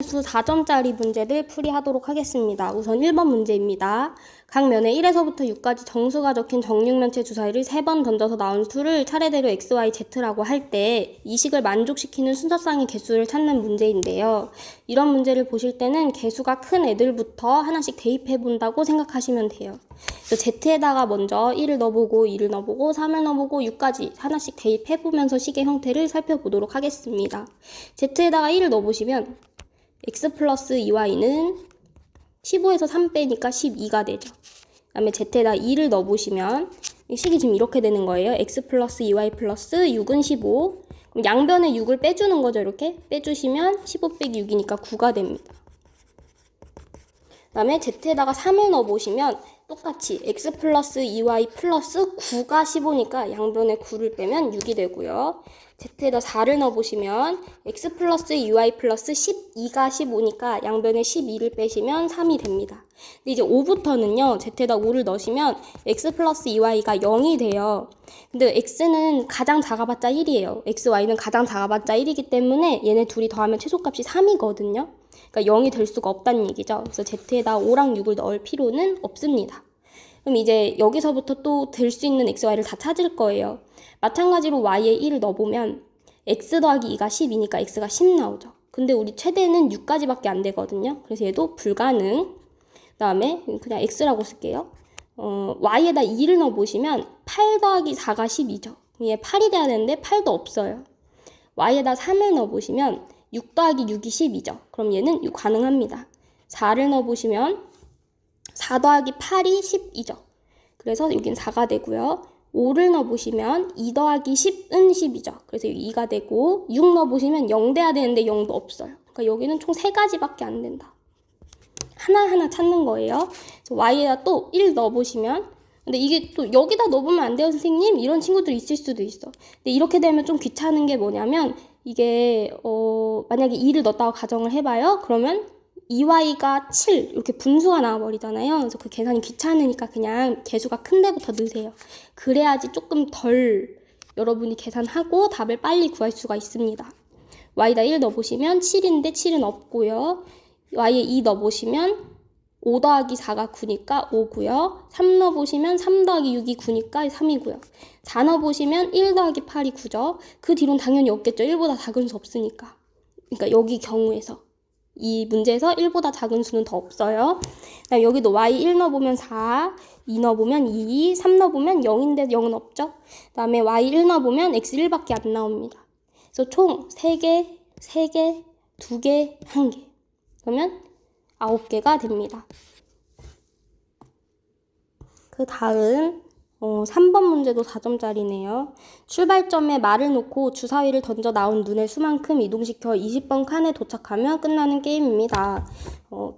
수 4점짜리 문제를 풀이하도록 하겠습니다. 우선 1번 문제입니다. 각 면에 1에서부터 6까지 정수가 적힌 정육면체 주사위를 3번 던져서 나온 수를 차례대로 x, y, z라고 할 때 이 식을 만족시키는 순서상의 개수를 찾는 문제인데요. 이런 문제를 보실 때는 개수가 큰 애들부터 하나씩 대입해 본다고 생각하시면 돼요. 그래서 z에다가 먼저 1을 넣어보고 2를 넣어보고 3을 넣어보고 6까지 하나씩 대입해 보면서 식의 형태를 살펴보도록 하겠습니다. z에다가 1을 넣어보시면 x 플러스 2y는 15에서 3 빼니까 12가 되죠. 그 다음에 z에다 2를 넣어보시면 이 식이 지금 이렇게 되는 거예요. x 플러스 2y 플러스 6은 15. 그럼 양변에 6을 빼주는 거죠. 이렇게 빼주시면 15 빼기 6이니까 9가 됩니다. 그 다음에 z에다가 3을 넣어보시면 똑같이 x 플러스 2y 플러스 9가 15니까 양변에 9를 빼면 6이 되고요. z에다 4를 넣어보시면 x 플러스 2y 플러스 12가 15니까 양변에 12를 빼시면 3이 됩니다. 근데 이제 5부터는요. z에다 5를 넣으시면 x 플러스 2y가 0이 돼요. 근데 x는 가장 작아봤자 1이에요. x, y는 가장 작아봤자 1이기 때문에 얘네 둘이 더하면 최소값이 3이거든요. 그러니까 0이 될 수가 없다는 얘기죠. 그래서 z에다 5랑 6을 넣을 필요는 없습니다. 그럼 이제 여기서부터 또 될 수 있는 x, y를 다 찾을 거예요. 마찬가지로 y에 1을 넣어보면 x 더하기 2가 10이니까 x가 10 나오죠. 근데 우리 최대는 6까지밖에 안 되거든요. 그래서 얘도 불가능. 그 다음에 그냥 x라고 쓸게요. y에다 2를 넣어보시면 8 더하기 4가 12죠. 얘 8이 돼야 되는데 8도 없어요. y에다 3을 넣어보시면 6 더하기 6이 12죠. 그럼 얘는 가능합니다. 4를 넣어보시면 4 더하기 8이 12죠. 그래서 여긴 4가 되고요. 5를 넣어보시면 2 더하기 10은 10이죠. 그래서 2가 되고 6 넣어보시면 0 돼야 되는데 0도 없어요. 그러니까 여기는 총 3가지밖에 안 된다. 하나하나 찾는 거예요. 그래서 y에다 또 1 넣어보시면 근데 이게 또 여기다 넣어보면 안 돼요 선생님? 이런 친구들 있을 수도 있어. 근데 이렇게 되면 좀 귀찮은 게 뭐냐면 이게 만약에 2를 넣었다고 가정을 해봐요. 그러면 2y가 7 이렇게 분수가 나와버리잖아요. 그래서 그 계산이 귀찮으니까 그냥 개수가 큰 데부터 넣으세요. 그래야지 조금 덜 여러분이 계산하고 답을 빨리 구할 수가 있습니다. y에다 1 넣어보시면 7인데 7은 없고요. y에 2 넣어보시면 5 더하기 4가 9니까 5고요. 3 넣어보시면 3 더하기 6이 9니까 3이고요. 4 넣어보시면 1 더하기 8이 9죠. 그 뒤로는 당연히 없겠죠. 1보다 작은 수 없으니까. 그러니까 여기 경우에서 이 문제에서 1보다 작은 수는 더 없어요. 여기도 y 1 넣어보면 4, 2 넣어보면 2, 3 넣어보면 0인데 0은 없죠. 그 다음에 y 1 넣어보면 x 1밖에 안 나옵니다. 그래서 총 3개, 3개, 2개, 1개. 그러면 9개가 됩니다. 그 다음 3번 문제도 4점짜리네요. 출발점에 말을 놓고 주사위를 던져 나온 눈의 수만큼 이동시켜 20번 칸에 도착하면 끝나는 게임입니다.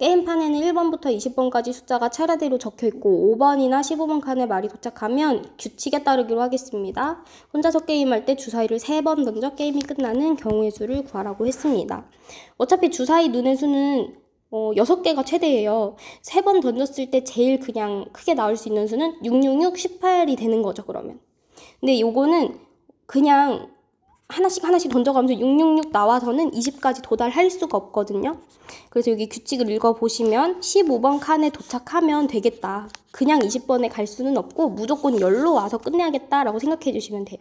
게임판에는 1번부터 20번까지 숫자가 차례대로 적혀있고 5번이나 15번 칸에 말이 도착하면 규칙에 따르기로 하겠습니다. 혼자서 게임할 때 주사위를 3번 던져 게임이 끝나는 경우의 수를 구하라고 했습니다. 어차피 주사위 눈의 수는 6개가 최대예요. 3번 던졌을 때 제일 그냥 크게 나올 수 있는 수는 666, 18이 되는 거죠, 그러면. 근데 요거는 그냥 하나씩 던져가면서 666 나와서는 20까지 도달할 수가 없거든요. 그래서 여기 규칙을 읽어보시면 15번 칸에 도착하면 되겠다. 그냥 20번에 갈 수는 없고 무조건 10로 와서 끝내야겠다라고 생각해 주시면 돼요.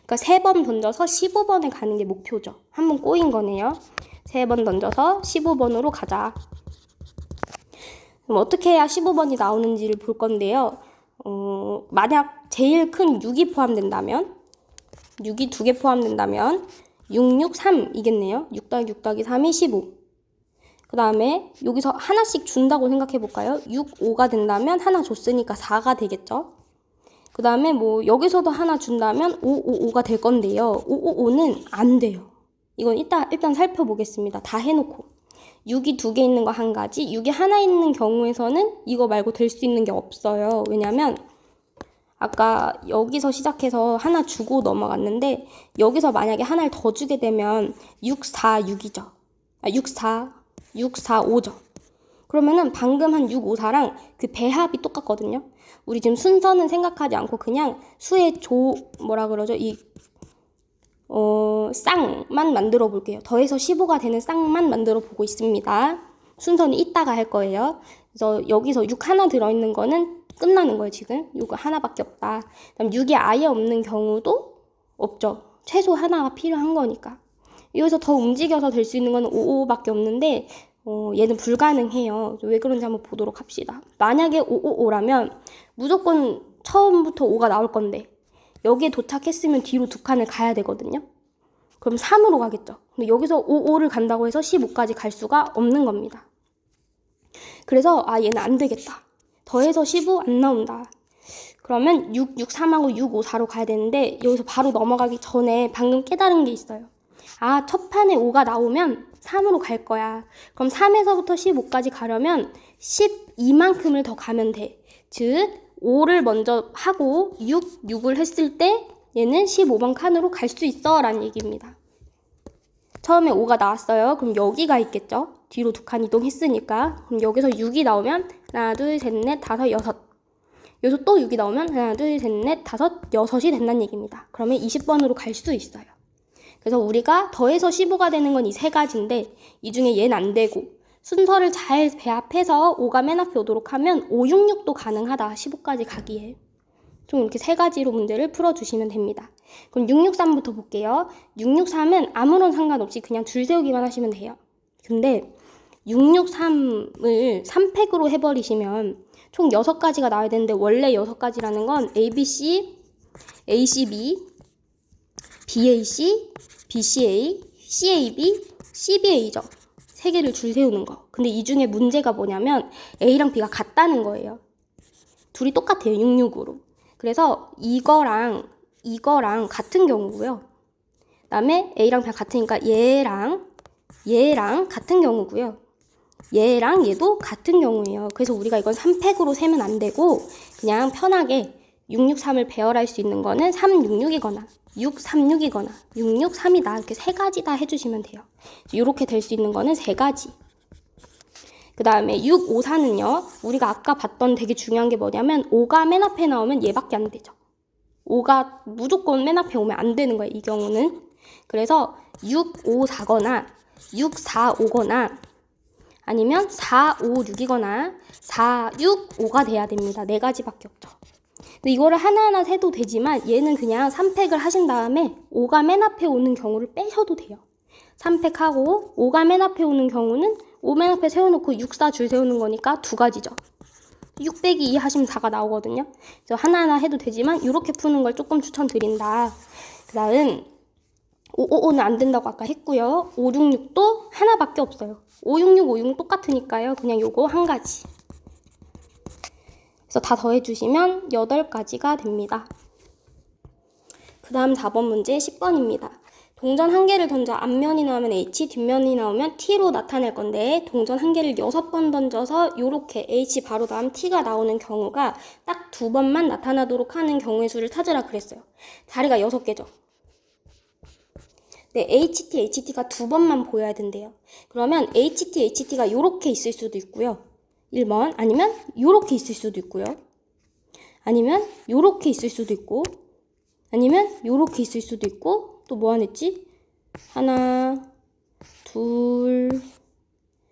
그러니까 3번 던져서 15번에 가는 게 목표죠. 한번 꼬인 거네요. 3번 던져서 15번으로 가자. 그럼 어떻게 해야 15번이 나오는지를 볼 건데요. 만약 제일 큰 6이 포함된다면 6이 2개 포함된다면 6, 6, 3이겠네요. 6 더하기 6 더하기 3이 15. 그 다음에 여기서 하나씩 준다고 생각해 볼까요? 6, 5가 된다면 하나 줬으니까 4가 되겠죠. 그 다음에 뭐 여기서도 하나 준다면 5, 5, 5가 될 건데요. 5, 5, 5는 안 돼요. 이건 일단 살펴보겠습니다. 다 해놓고. 6이 2개 있는 거 한 가지, 6이 하나 있는 경우에서는 이거 말고 될 수 있는 게 없어요. 왜냐면 아까 여기서 시작해서 하나 주고 넘어갔는데 여기서 만약에 하나를 더 주게 되면 6, 4, 6이죠. 6, 4, 5죠. 그러면은 방금 한 6, 5, 4랑 그 배합이 똑같거든요. 우리 지금 순서는 생각하지 않고 그냥 수의 뭐라 그러죠? 이 쌍만 만들어 볼게요. 더해서 15가 되는 쌍만 만들어 보고 있습니다. 순서는 이따가 할 거예요. 그래서 여기서 6 하나 들어있는 거는 끝나는 거예요. 지금 6 하나밖에 없다. 그다음 6이 아예 없는 경우도 없죠. 최소 하나가 필요한 거니까. 여기서 더 움직여서 될 수 있는 건 55밖에 없는데 얘는 불가능해요. 왜 그런지 한번 보도록 합시다. 만약에 555라면 무조건 처음부터 5가 나올 건데 여기에 도착했으면 뒤로 2칸을 가야 되거든요. 그럼 3으로 가겠죠. 근데 여기서 55를 간다고 해서 15까지 갈 수가 없는 겁니다. 그래서 얘는 안 되겠다. 더해서 15 안 나온다. 그러면 6, 6, 3하고 6, 5, 4로 가야 되는데 여기서 바로 넘어가기 전에 방금 깨달은 게 있어요. 첫 판에 5가 나오면 3으로 갈 거야. 그럼 3에서부터 15까지 가려면 12만큼을 더 가면 돼. 즉 5를 먼저 하고 6을 했을 때 얘는 15번 칸으로 갈 수 있어 라는 얘기입니다. 처음에 5가 나왔어요. 그럼 여기가 있겠죠. 뒤로 2칸 이동했으니까. 그럼 여기서 6이 나오면 하나, 둘, 셋, 넷, 다섯, 여섯. 여기서 또 6이 나오면 하나, 둘, 셋, 넷, 다섯, 여섯이 된다는 얘기입니다. 그러면 20번으로 갈 수 있어요. 그래서 우리가 더해서 15가 되는 건 이 세 가지인데 이 중에 얘는 안 되고 순서를 잘 배합해서 5가 맨 앞에 오도록 하면 5, 6, 6도 가능하다. 15까지 가기에. 좀 이렇게 세 가지로 문제를 풀어주시면 됩니다. 그럼 663부터 볼게요. 663은 아무런 상관없이 그냥 줄 세우기만 하시면 돼요. 근데 663을 3팩으로 해버리시면 총 6가지가 나와야 되는데 원래 6가지라는 건 ABC, ACB, BAC, BCA, CAB, CBA죠. 3개를 줄 세우는 거. 근데 이 중에 문제가 뭐냐면 A랑 B가 같다는 거예요. 둘이 똑같아요. 66으로. 그래서 이거랑 같은 경우고요. 그 다음에 A랑 B가 같으니까 얘랑 같은 경우고요. 얘랑 얘도 같은 경우예요. 그래서 우리가 이건 3팩으로 세면 안 되고 그냥 편하게 663을 배열할 수 있는 거는 366이거나 636이거나 663이다. 이렇게 세 가지 다 해주시면 돼요. 이렇게 될 수 있는 거는 세 가지. 그 다음에 654는요. 우리가 아까 봤던 되게 중요한 게 뭐냐면 5가 맨 앞에 나오면 얘밖에 안 되죠. 5가 무조건 맨 앞에 오면 안 되는 거예요. 이 경우는. 그래서 654거나 645거나 아니면 456이거나 465가 돼야 됩니다. 네 가지밖에 없죠. 근데 이거를 하나하나 세도 되지만 얘는 그냥 3팩을 하신 다음에 5가 맨 앞에 오는 경우를 빼셔도 돼요. 3팩하고 5가 맨 앞에 오는 경우는 5 맨 앞에 세워놓고 64 줄 세우는 거니까 두 가지죠. 6 빼기 2 하시면 4가 나오거든요. 그래서 하나하나 해도 되지만 이렇게 푸는 걸 조금 추천드린다. 그 다음 555는 안 된다고 아까 했고요. 566도 하나밖에 없어요. 566, 566 똑같으니까요. 그냥 요거 한 가지. 그래서 다 더해주시면 8가지가 됩니다. 그 다음 4번 문제 10번입니다. 동전 한 개를 던져 앞면이 나오면 H, 뒷면이 나오면 T로 나타낼 건데 동전 한 개를 6번 던져서 요렇게 H 바로 다음 T가 나오는 경우가 딱 2번만 나타나도록 하는 경우의 수를 찾으라 그랬어요. 자리가 6개죠. 네, HT, HT가 2번만 보여야 된대요. 그러면 HT, HT가 요렇게 있을 수도 있고요. 1번 아니면 요렇게 있을 수도 있고요. 아니면 요렇게 있을 수도 있고 아니면 요렇게 있을 수도 있고 또 뭐 하냈지? 하나, 둘,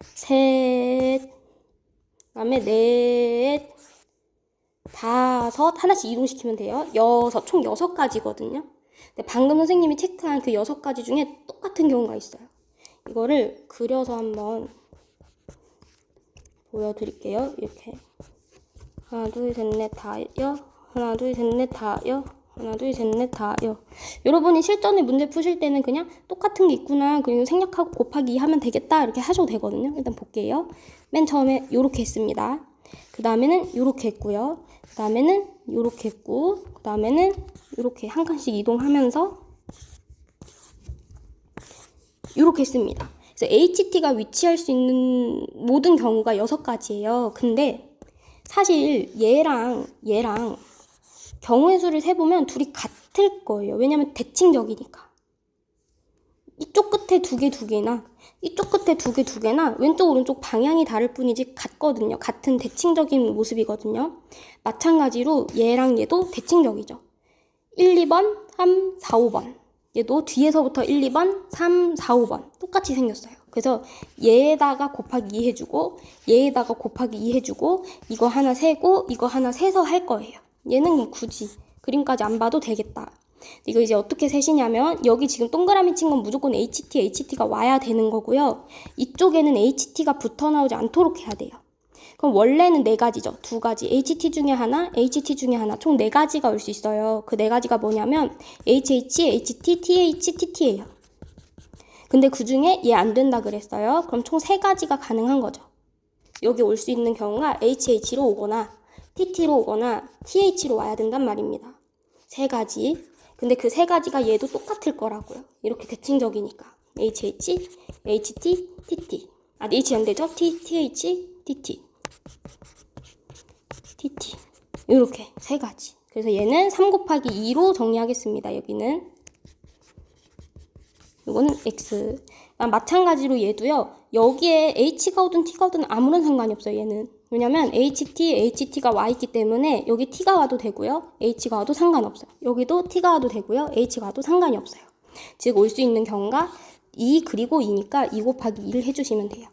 셋, 그다음에 넷, 다섯 하나씩 이동시키면 돼요. 여섯, 총 6가지거든요. 근데 방금 선생님이 체크한 그 6가지 중에 똑같은 경우가 있어요. 이거를 그려서 한번 보여드릴게요. 이렇게 하나, 둘, 셋, 넷, 다요. 하나, 둘, 셋, 넷, 다요. 하나, 둘, 셋, 넷, 다요. 여러분이 실전에 문제 푸실 때는 그냥 똑같은 게 있구나. 그리고 생략하고 곱하기 2 하면 되겠다. 이렇게 하셔도 되거든요. 일단 볼게요. 맨 처음에 요렇게 했습니다. 그 다음에는 요렇게 했고요. 그 다음에는 요렇게 했고 그 다음에는 요렇게 한 칸씩 이동하면서 요렇게 했습니다. 그래서 HT가 위치할 수 있는 모든 경우가 6가지예요. 근데 사실 얘랑 경우의 수를 세보면 둘이 같을 거예요. 왜냐면 대칭적이니까. 이쪽 끝에 두 개나 이쪽 끝에 두 개나 왼쪽 오른쪽 방향이 다를 뿐이지 같거든요. 같은 대칭적인 모습이거든요. 마찬가지로 얘랑 얘도 대칭적이죠. 1, 2번, 3, 4, 5번 얘도 뒤에서부터 1, 2번, 3, 4, 5번 똑같이 생겼어요. 그래서 얘에다가 곱하기 2 해주고 얘에다가 곱하기 2 해주고 이거 하나 세고 이거 하나 세서 할 거예요. 얘는 굳이 그림까지 안 봐도 되겠다. 이거 이제 어떻게 세시냐면 여기 지금 동그라미 친 건 무조건 HT가 와야 되는 거고요. 이쪽에는 HT가 붙어 나오지 않도록 해야 돼요. 그럼 원래는 4가지죠. 2가지. HT 중에 하나, HT 중에 하나. 총 4가지가 올 수 있어요. 그 4가지가 뭐냐면 HH, HT, TH, TT예요. 근데 그 중에 얘 안 된다 그랬어요. 그럼 총 3가지가 가능한 거죠. 여기 올 수 있는 경우가 HH로 오거나 TT로 오거나 TH로 와야 된단 말입니다. 3가지. 근데 그 3가지가 얘도 똑같을 거라고요. 이렇게 대칭적이니까. HH, HT, TT. H 안 되죠? TH, TT. TT. 이렇게 3가지. 그래서 얘는 3 곱하기 2로 정리하겠습니다. 여기는. 이거는 X. 마찬가지로 얘도요. 여기에 H가 오든 T가 오든 아무런 상관이 없어요. 얘는. 왜냐면 HT가 와 있기 때문에 여기 T가 와도 되고요. H가 와도 상관없어요. 여기도 T가 와도 되고요. H가 와도 상관이 없어요. 즉 올 수 있는 경우가 2 그리고 2니까 2 곱하기 2를 해주시면 돼요.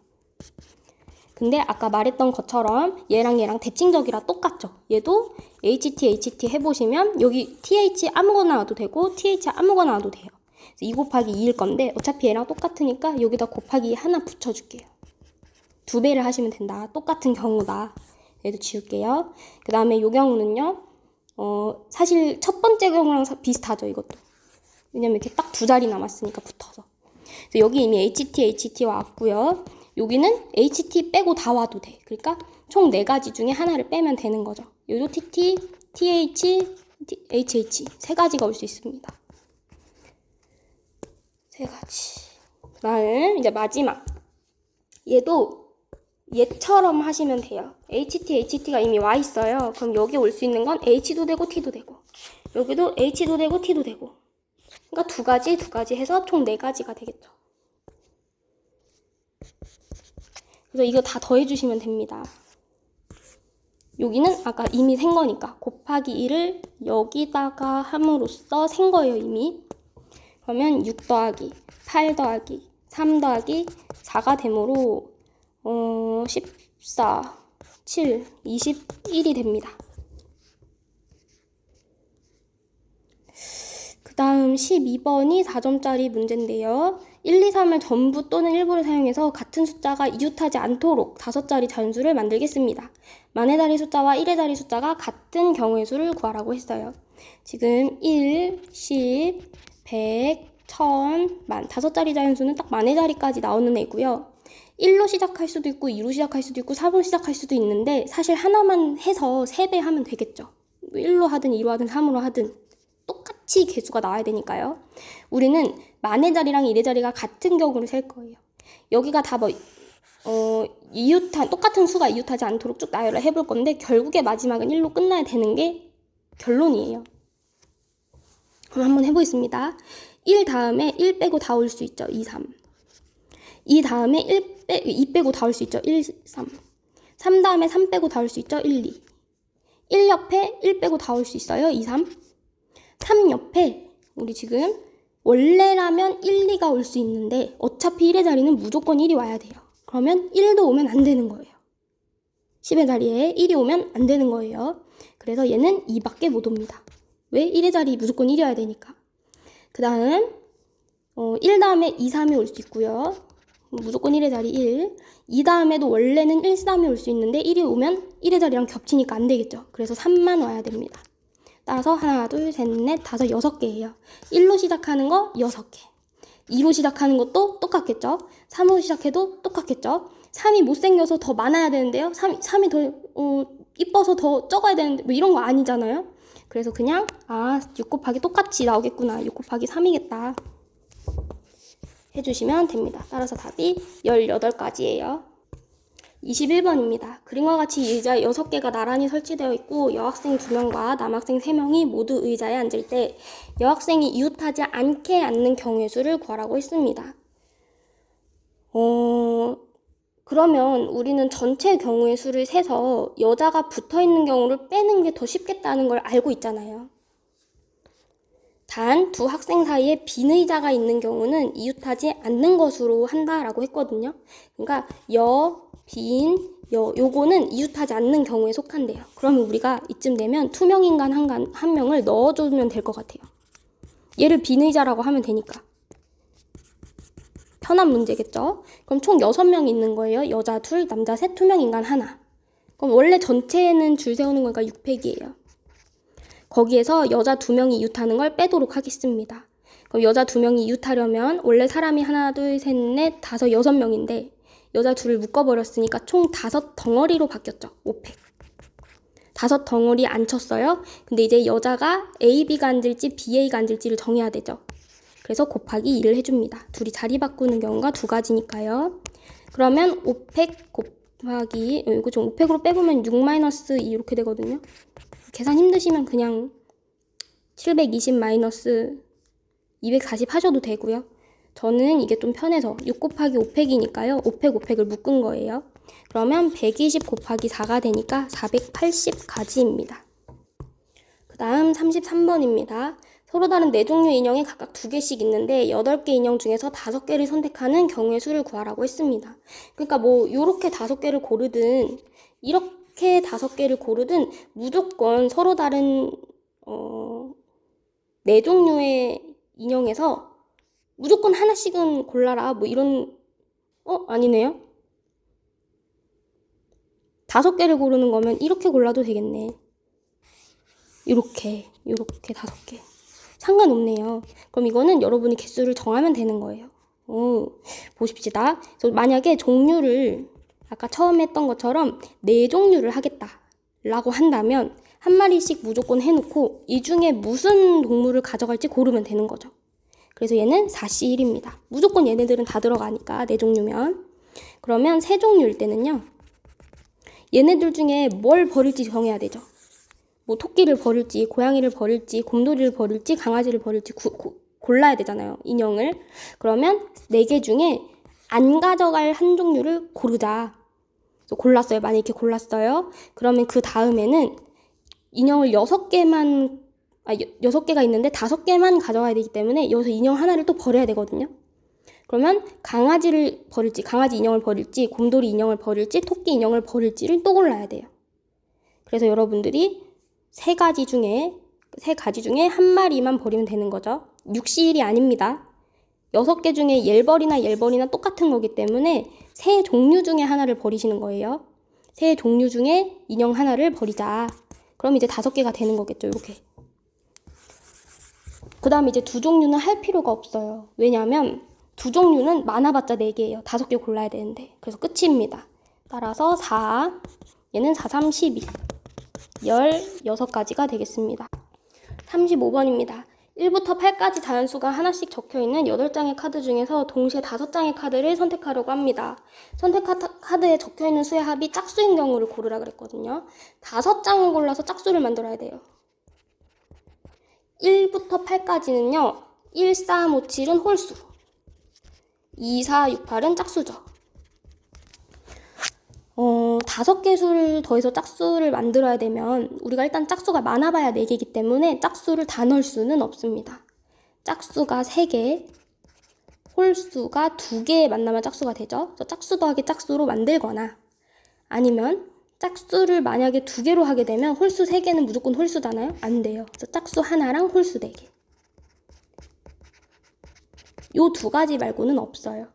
근데 아까 말했던 것처럼 얘랑 대칭적이라 똑같죠. 얘도 HT 해보시면 여기 TH 아무거나 와도 되고 TH 아무거나 와도 돼요. 2 곱하기 2일 건데 어차피 얘랑 똑같으니까 여기다 곱하기 하나 붙여줄게요. 2배를 하시면 된다. 똑같은 경우다. 얘도 지울게요. 그 다음에 이 경우는요. 사실 첫 번째 경우랑 비슷하죠. 이것도. 왜냐면 이렇게 딱 2자리 남았으니까 붙어서. 그래서 여기 이미 HT와 왔고요. 여기는 HT 빼고 다 와도 돼. 그러니까 총 4가지 중에 하나를 빼면 되는 거죠. 여기도 TT, TH, HH 3가지가 올 수 있습니다. 3가지. 그 다음 이제 마지막. 얘도 얘처럼 하시면 돼요. HT가 이미 와 있어요. 그럼 여기 올 수 있는 건 H도 되고 T도 되고 여기도 H도 되고 T도 되고 그러니까 2가지 해서 총 4가지가 되겠죠. 그래서 이거 다 더해주시면 됩니다. 여기는 아까 이미 센 거니까 곱하기 1을 여기다가 함으로써 센 거예요. 이미. 그러면 6 더하기 8 더하기 3 더하기 4가 되므로 14, 7, 21이 됩니다. 그 다음 12번이 4점짜리 문제인데요. 1, 2, 3을 전부 또는 일부를 사용해서 같은 숫자가 이웃하지 않도록 5자리 자연수를 만들겠습니다. 만의 자리 숫자와 1의 자리 숫자가 같은 경우의 수를 구하라고 했어요. 지금 1, 10, 100, 1000, 만 5자리 자연수는 딱 만의 자리까지 나오는 애고요. 1로 시작할 수도 있고 2로 시작할 수도 있고 3로 시작할 수도 있는데 사실 하나만 해서 3배 하면 되겠죠. 1로 하든 2로 하든 3으로 하든 똑같이 개수가 나와야 되니까요. 우리는 만의 자리랑 1의 자리가 같은 경우를 셀 거예요. 여기가 다 똑같은 수가 이웃하지 않도록 쭉 나열을 해볼 건데 결국에 마지막은 1로 끝나야 되는 게 결론이에요. 그럼 한번 해보겠습니다. 1 다음에 1 빼고 다 올 수 있죠. 2, 3. 2 다음에 2 빼고 다 올 수 있죠. 1, 3. 3 다음에 3 빼고 다 올 수 있죠. 1, 2. 1 옆에 1 빼고 다 올 수 있어요. 2, 3. 3 옆에 우리 지금 원래라면 1, 2가 올 수 있는데 어차피 1의 자리는 무조건 1이 와야 돼요. 그러면 1도 오면 안 되는 거예요. 10의 자리에 1이 오면 안 되는 거예요. 그래서 얘는 2밖에 못 옵니다. 왜? 1의 자리 무조건 1이 와야 되니까. 그 다음 1 다음에 2, 3이 올 수 있고요. 무조건 1의 자리 1. 2 다음에도 원래는 1, 3이 올 수 있는데 1이 오면 1의 자리랑 겹치니까 안 되겠죠. 그래서 3만 와야 됩니다. 따라서 하나, 둘, 셋, 넷, 다섯, 6개예요. 1로 시작하는 거 6개. 2로 시작하는 것도 똑같겠죠. 3으로 시작해도 똑같겠죠. 3이 못생겨서 더 많아야 되는데요. 3이 더 이뻐서 더 적어야 되는데 뭐 이런 거 아니잖아요. 그래서 그냥 6 곱하기 똑같이 나오겠구나. 6 곱하기 3이겠다. 해주시면 됩니다. 따라서 답이 18가지예요. 21번입니다. 그림과 같이 의자 6개가 나란히 설치되어 있고 여학생 2명과 남학생 3명이 모두 의자에 앉을 때 여학생이 이웃하지 않게 앉는 경우의 수를 구하라고 했습니다. 그러면 우리는 전체 경우의 수를 세서 여자가 붙어있는 경우를 빼는 게 더 쉽겠다는 걸 알고 있잖아요. 단 두 학생 사이에 빈의자가 있는 경우는 이웃하지 않는 것으로 한다라고 했거든요. 그러니까 여, 빈, 요거는 이웃하지 않는 경우에 속한대요. 그러면 우리가 이쯤 되면 투명인간 한 명을 넣어주면 될 것 같아요. 얘를 빈의자라고 하면 되니까. 편한 문제겠죠? 그럼 총 6명이 있는 거예요. 여자 2, 남자 3, 투명인간 1. 그럼 원래 전체는 줄 세우는 거니까 6팩이에요. 거기에서 여자 2명이 이웃하는 걸 빼도록 하겠습니다. 그럼 여자 2명이 이웃하려면 원래 사람이 하나, 둘, 셋, 넷, 다섯, 6명인데 여자 2를 묶어버렸으니까 총 5덩어리로 바뀌었죠. 5팩. 5덩어리 안 쳤어요. 근데 이제 여자가 A, B가 앉을지 B, A가 앉을지를 정해야 되죠. 그래서 곱하기 2를 해줍니다. 둘이 자리 바꾸는 경우가 2가지니까요. 그러면 5팩 곱하기 이거 좀 5팩으로 빼보면 6-2 이렇게 되거든요. 계산 힘드시면 그냥 720-240 하셔도 되고요. 저는 이게 좀 편해서 6 곱하기 5팩이니까요. 5팩 5팩을 묶은 거예요. 그러면 120 곱하기 4가 되니까 480가지입니다. 그 다음 33번입니다. 서로 다른 4종류 인형이 각각 2개씩 있는데 8개 인형 중에서 5개를 선택하는 경우의 수를 구하라고 했습니다. 그러니까 뭐 요렇게 5개를 고르든 이렇게 5개를 고르든 무조건 서로 다른 4종류의 인형에서 무조건 하나씩은 골라라 뭐 이런 아니네요. 5개를 고르는 거면 이렇게 골라도 되겠네. 이렇게 5개 상관없네요. 그럼 이거는 여러분이 개수를 정하면 되는 거예요. 보십시다. 만약에 종류를 아까 처음에 했던 것처럼 4종류를 하겠다라고 한다면 한 마리씩 무조건 해놓고 이 중에 무슨 동물을 가져갈지 고르면 되는 거죠. 그래서 얘는 4C1입니다. 무조건 얘네들은 다 들어가니까 4종류면. 그러면 3종류일 때는요. 얘네들 중에 뭘 버릴지 정해야 되죠. 뭐 토끼를 버릴지, 고양이를 버릴지, 곰돌이를 버릴지, 강아지를 버릴지 골라야 되잖아요. 인형을. 그러면 4개 중에 안 가져갈 한 종류를 고르자. 골랐어요. 만약에 이렇게 골랐어요. 그러면 그 다음에는 인형을 6개가 있는데 5개만 가져가야 되기 때문에 여기서 인형 하나를 또 버려야 되거든요. 그러면 강아지를 버릴지, 강아지 인형을 버릴지, 곰돌이 인형을 버릴지, 토끼 인형을 버릴지를 또 골라야 돼요. 그래서 여러분들이 3가지 중에 한 마리만 버리면 되는 거죠. 6C1이 아닙니다. 6개 중에 옐벌이나 똑같은 거기 때문에 3 종류 중에 하나를 버리시는 거예요. 3 종류 중에 인형 하나를 버리자. 그럼 이제 5개가 되는 거겠죠. 이렇게. 그 다음 이제 2종류는 할 필요가 없어요. 왜냐하면 2종류는 많아봤자 4개예요. 5개 골라야 되는데. 그래서 끝입니다. 따라서 4, 얘는 4, 3, 12. 16가지가 되겠습니다. 35번입니다. 1부터 8까지 자연수가 하나씩 적혀있는 8장의 카드 중에서 동시에 5장의 카드를 선택하려고 합니다. 선택 카드에 적혀있는 수의 합이 짝수인 경우를 고르라 그랬거든요. 5장을 골라서 짝수를 만들어야 돼요. 1부터 8까지는요. 1, 4, 5, 7은 홀수. 2, 4, 6, 8은 짝수죠. 5개 수를 더해서 짝수를 만들어야 되면 우리가 일단 짝수가 많아봐야 4개이기 때문에 짝수를 다 넣을 수는 없습니다. 짝수가 3개, 홀수가 2개 만나면 짝수가 되죠. 그래서 짝수 더하기 짝수로 만들거나 아니면 짝수를 만약에 2개로 하게 되면 홀수 3개는 무조건 홀수잖아요. 안 돼요. 그래서 짝수 하나랑 홀수 4개. 요 2가지 말고는 없어요.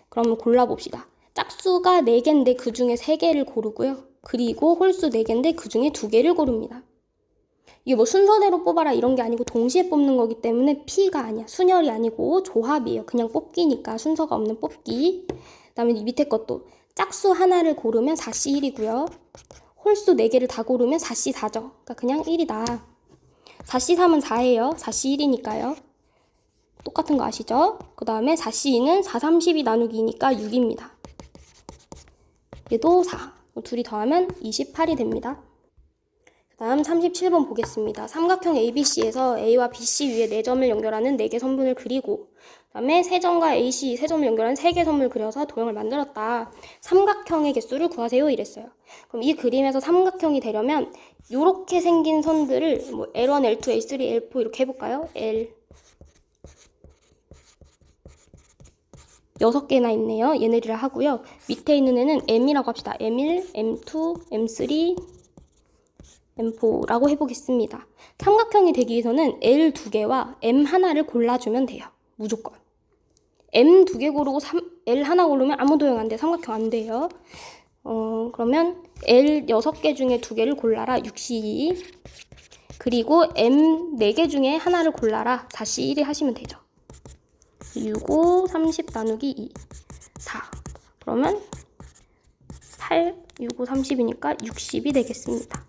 그러면 골라봅시다. 짝수가 4개인데 그 중에 3개를 고르고요. 그리고 홀수 4개인데 그 중에 2개를 고릅니다. 이게 뭐 순서대로 뽑아라 이런 게 아니고 동시에 뽑는 거기 때문에 P가 아니야. 순열이 아니고 조합이에요. 그냥 뽑기니까 순서가 없는 뽑기. 그 다음에 밑에 것도 짝수 하나를 고르면 4C1이고요. 홀수 4개를 다 고르면 4C4죠. 그러니까 그냥 1이다. 4C3은 4예요. 4C1이니까요. 똑같은 거 아시죠? 그 다음에 4C2는 4, 32 나누기 2니까 6입니다. 얘도 4. 둘이 더하면 28이 됩니다. 그 다음 37번 보겠습니다. 삼각형 ABC에서 A와 BC 위에 4점을 연결하는 4개 선분을 그리고 그 다음에 세점과 AC 3점을 연결하는 3개 선분을 그려서 도형을 만들었다. 삼각형의 개수를 구하세요 이랬어요. 그럼 이 그림에서 삼각형이 되려면 이렇게 생긴 선들을 뭐 L1, L2, L3, L4 이렇게 해볼까요? L, 6개나 있네요. 얘네들을 하고요. 밑에 있는 애는 M이라고 합시다. M1, M2, M3, M4라고 해보겠습니다. 삼각형이 되기 위해서는 L 2개와 M 하나를 골라주면 돼요. 무조건. M 2개 고르고 L 하나 고르면 아무도 안 돼. 삼각형 안 돼요. 그러면 L 6개 중에 2개를 골라라. 6C2. 그리고 M 4개 중에 하나를 골라라. 4C1을 하시면 되죠. 6, 5, 30 나누기 2. 4. 그러면 8, 6, 5, 30이니까 60이 되겠습니다.